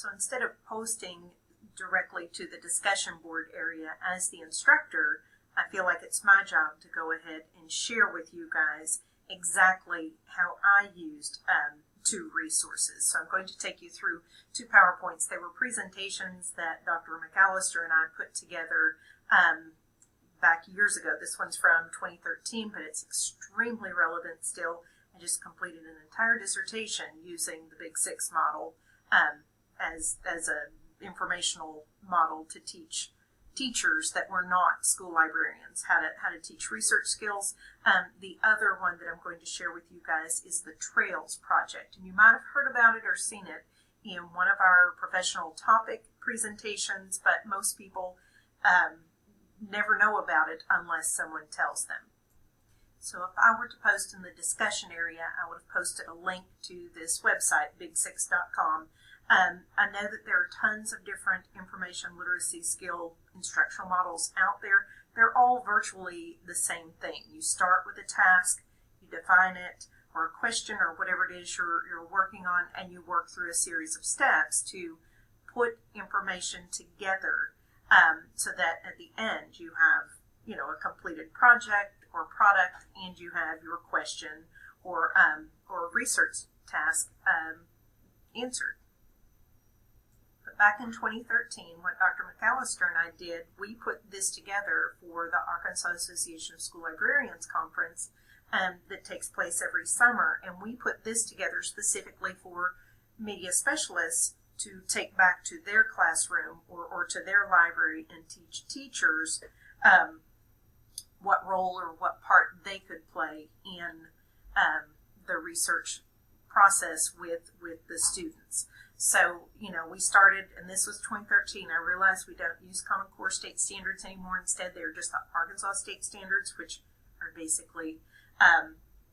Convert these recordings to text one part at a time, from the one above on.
So instead of posting directly to the discussion board area as the instructor, I feel like it's my job to go ahead and share with you guys exactly how I used two resources. So I'm going to take you through two PowerPoints. They were presentations that Dr. McAllister and I put together back years ago. This one's from 2013, but it's extremely relevant still. I just completed an entire dissertation using the Big Six model as a informational model to teach teachers that were not school librarians how to teach research skills. The other one that I'm going to share with you guys is the Trails project, and you might have heard about it or seen it in one of our professional topic presentations, but most people never know about it unless someone tells them. So if I were to post in the discussion area, I would have posted a link to this website, big6.com. I know that there are tons of different information literacy skill instructional models out there. They're all virtually the same thing. You start with a task, you define it, or a question, or whatever it is you're working on, and you work through a series of steps to put information together so that at the end you have, a completed project or product, and you have your question or research task answered. But back in 2013, what Dr. McAllister and I did, we put this together for the Arkansas Association of School Librarians conference that takes place every summer, and we put this together specifically for media specialists to take back to their classroom or to their library and teach teachers what role or what part they could play in the research process with the students. So, we started, and this was 2013. I realized we don't use Common Core state standards anymore. Instead, they're just the Arkansas state standards, which are basically,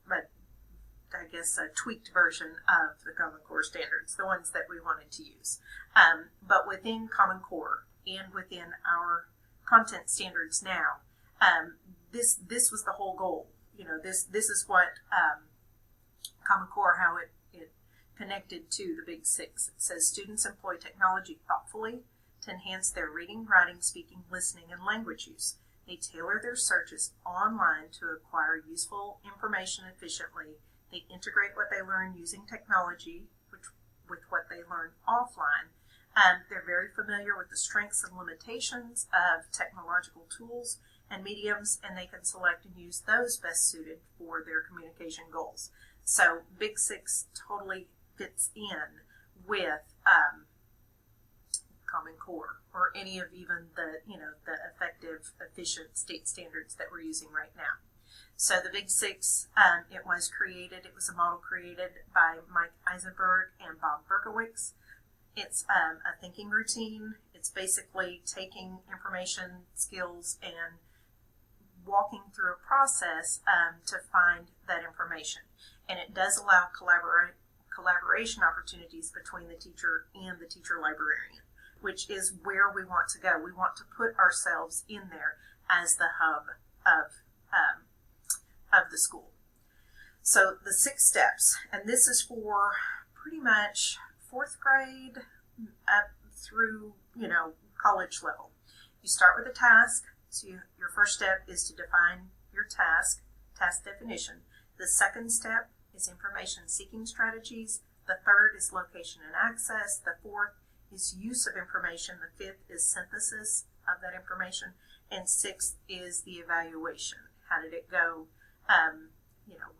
but I guess a tweaked version of the Common Core standards, the ones that we wanted to use. But within Common Core and within our content standards now, this was the whole goal. This is what Common Core, how it connected to the Big Six. It says students employ technology thoughtfully to enhance their reading, writing, speaking, listening, and language use. They tailor their searches online to acquire useful information efficiently. They integrate what they learn using technology with what they learn offline. They're very familiar with the strengths and limitations of technological tools and mediums, and they can select and use those best suited for their communication goals. So Big Six totally fits in with Common Core or any of even the effective, efficient state standards that we're using right now. So the Big Six, it was a model created by Mike Eisenberg and Bob Berkowitz. It's a thinking routine. It's basically taking information skills and walking through a process to find that information. And it does allow collaboration opportunities between the teacher and the teacher librarian, which is where we want to go. We want to put ourselves in there as the hub of the school. So the 6 steps, and this is for pretty much 4th grade up through, college level. You start with a task. So your first step is to define your task definition. The second step is information seeking strategies. The third is location and access. The fourth is use of information. The fifth is synthesis of that information. And sixth is the evaluation. How did it go?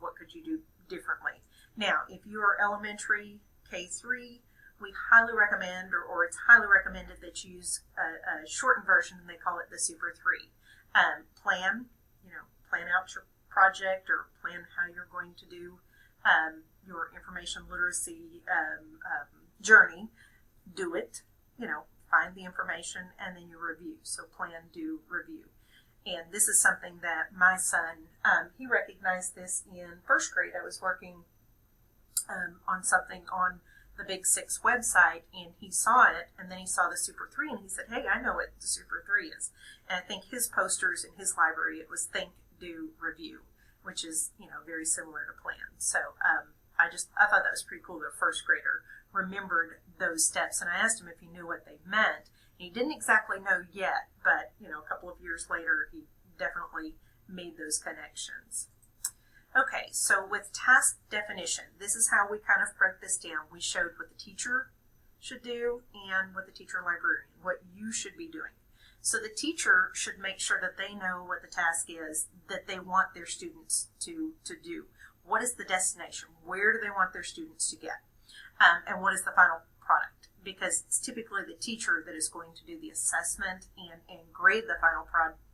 What could you do differently? Now, if you are elementary K-3, we highly recommend, or it's highly recommended that you use a shortened version, and they call it the Super 3. Plan out your project or plan how you're going to do your information literacy journey. Do it, find the information, and then you review. So plan, do, review. And this is something that my son, he recognized this in 1st grade. I was working on something on the Big Six website, and he saw it, and then he saw the Super 3, and he said, hey, I know what the Super 3 is. And I think his posters in his library, it was think, do, review, which is, very similar to plan. So I thought that was pretty cool that a 1st grader remembered those steps. And I asked him if he knew what they meant. And he didn't exactly know yet, but a couple of years later, he definitely made those connections. Okay, so with task definition, this is how we kind of broke this down. We showed what the teacher should do and what the teacher librarian, what you should be doing. So the teacher should make sure that they know what the task is that they want their students to do. What is the destination? Where do they want their students to get? And what is the final product? Because it's typically the teacher that is going to do the assessment and grade the final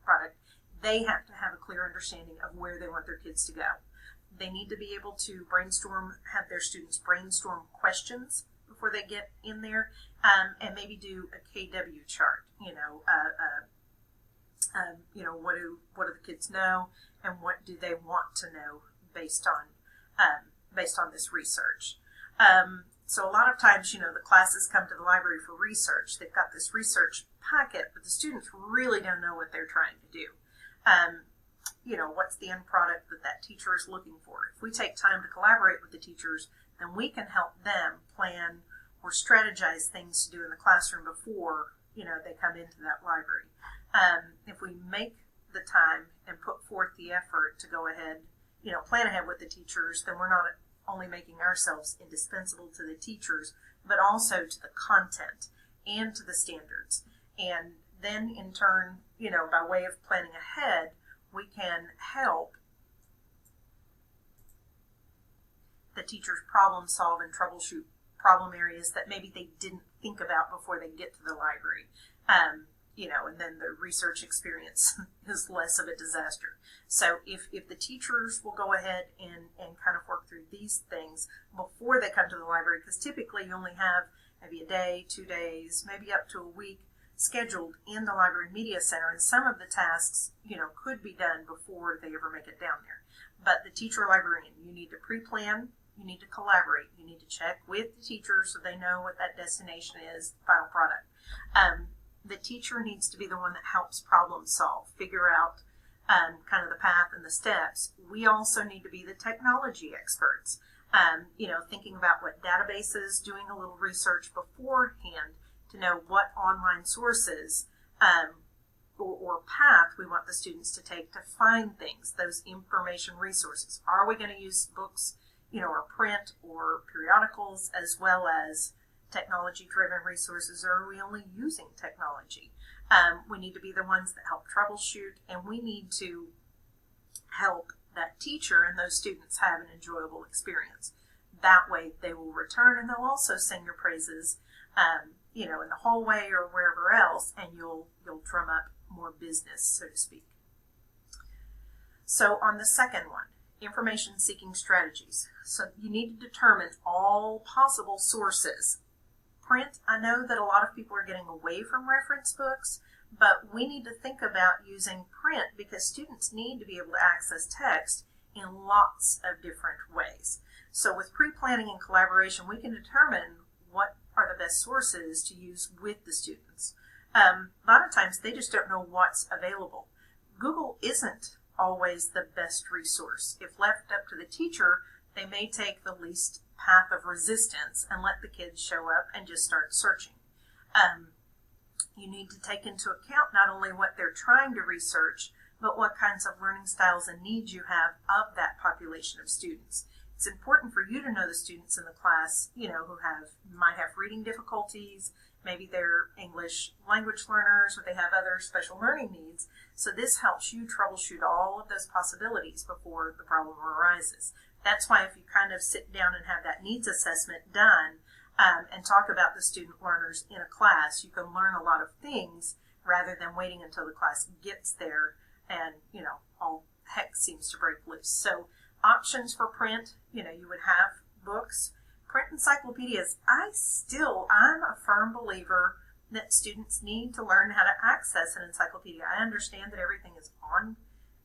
product. They have to have a clear understanding of where they want their kids to go. They need to be able to brainstorm, have their students brainstorm questions before they get in there, and maybe do a KW chart. What do the kids know, and what do they want to know based on this research. So a lot of times, the classes come to the library for research. They've got this research packet, but the students really don't know what they're trying to do. What's the end product that teacher is looking for? If we take time to collaborate with the teachers, then we can help them plan or strategize things to do in the classroom before, they come into that library. If we make the time and put forth the effort to go ahead, plan ahead with the teachers, then we're not only making ourselves indispensable to the teachers, but also to the content and to the standards. And then in turn, by way of planning ahead, we can help the teachers problem solve and troubleshoot problem areas that maybe they didn't think about before they get to the library. And then the research experience is less of a disaster. So if the teachers will go ahead and kind of work through these things before they come to the library, because typically you only have maybe a day, 2 days, maybe up to a week scheduled in the Library Media Center, and some of the tasks, could be done before they ever make it down there. But the teacher librarian, you need to pre-plan, you need to collaborate, you need to check with the teachers so they know what that destination is, final product. The teacher needs to be the one that helps problem solve, figure out kind of the path and the steps. We also need to be the technology experts, thinking about what databases, doing a little research beforehand to know what online sources or path we want the students to take to find things, those information resources. Are we going to use books, or print or periodicals, as well as technology-driven resources, or are we only using technology? We need to be the ones that help troubleshoot, and we need to help that teacher and those students have an enjoyable experience. That way they will return, and they'll also sing your praises, in the hallway or wherever else, and you'll drum up more business, so to speak. So on the second one, information seeking strategies. So you need to determine all possible sources. Print, I know that a lot of people are getting away from reference books, but we need to think about using print because students need to be able to access text in lots of different ways. So with pre-planning and collaboration, we can determine what are the best sources to use with the students. A lot of times they just don't know what's available. Google isn't always the best resource. If left up to the teacher, they may take the least path of resistance and let the kids show up and just start searching. You need to take into account not only what they're trying to research, but what kinds of learning styles and needs you have of that population of students. It's important for you to know the students in the class, who might have reading difficulties, maybe they're English language learners, or they have other special learning needs. So this helps you troubleshoot all of those possibilities before the problem arises. That's why if you kind of sit down and have that needs assessment done and talk about the student learners in a class, you can learn a lot of things rather than waiting until the class gets there and, all heck seems to break loose. So options for print, you would have books, print encyclopedias. I'm a firm believer that students need to learn how to access an encyclopedia. I understand that everything is on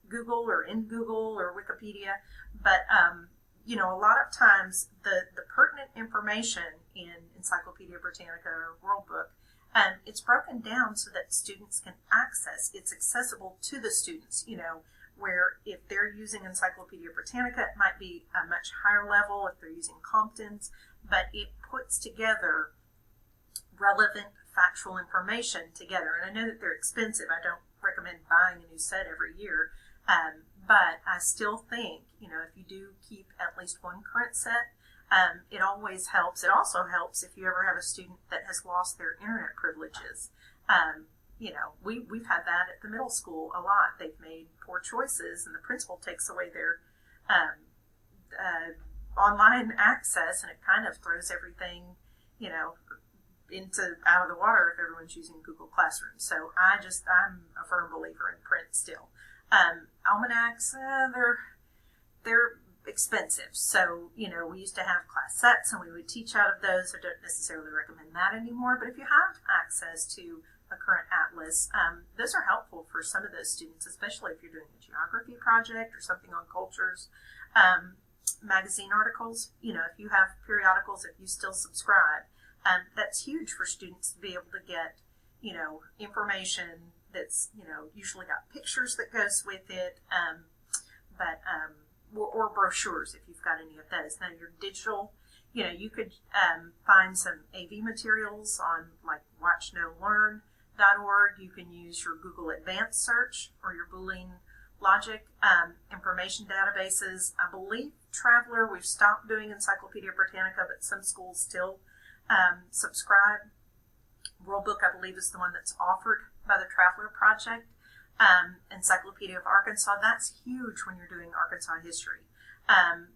Google or in Google or Wikipedia, but a lot of times the pertinent information in Encyclopedia Britannica or World Book, it's broken down so that students can access. It's accessible to the students, where if they're using Encyclopedia Britannica, it might be a much higher level. If they're using Compton's, but it puts together relevant factual information together. And I know that they're expensive. I don't recommend buying a new set every year. But I still think, if you do keep at least one current set, it always helps. It also helps if you ever have a student that has lost their internet privileges. We've had that at the middle school a lot. They've made poor choices, and the principal takes away their online access, and it kind of throws everything, out of the water if everyone's using Google Classroom. So I'm a firm believer in print still. Almanacs, they're expensive. So, we used to have class sets and we would teach out of those. I don't necessarily recommend that anymore, but if you have access to a current atlas, those are helpful for some of those students, especially if you're doing a geography project or something on cultures. Magazine articles, if you have periodicals, if you still subscribe, that's huge for students to be able to get, information that's, usually got pictures that goes with it, or brochures if you've got any of those. Now your digital, you could find some AV materials on like watchknowlearn.org. You can use your Google Advanced Search or your Boolean Logic information databases. I believe Traveler, we've stopped doing Encyclopedia Britannica, but some schools still subscribe. World Book, I believe, is the one that's offered by the Traveler Project. Encyclopedia of Arkansas, that's huge when you're doing Arkansas history.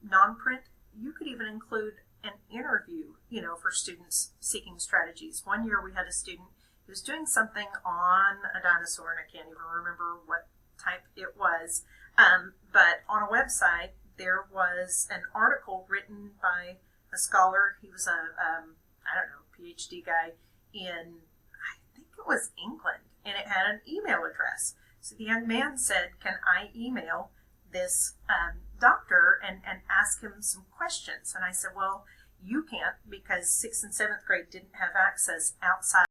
Non-print, you could even include an interview, for students seeking strategies. One year we had a student who was doing something on a dinosaur, and I can't even remember what type it was, but on a website there was an article written by a scholar. He was a PhD guy in, I think it was England, and it had an email address. So the young man said, can I email this doctor and ask him some questions? And I said, well, you can't, because 6th and 7th grade didn't have access outside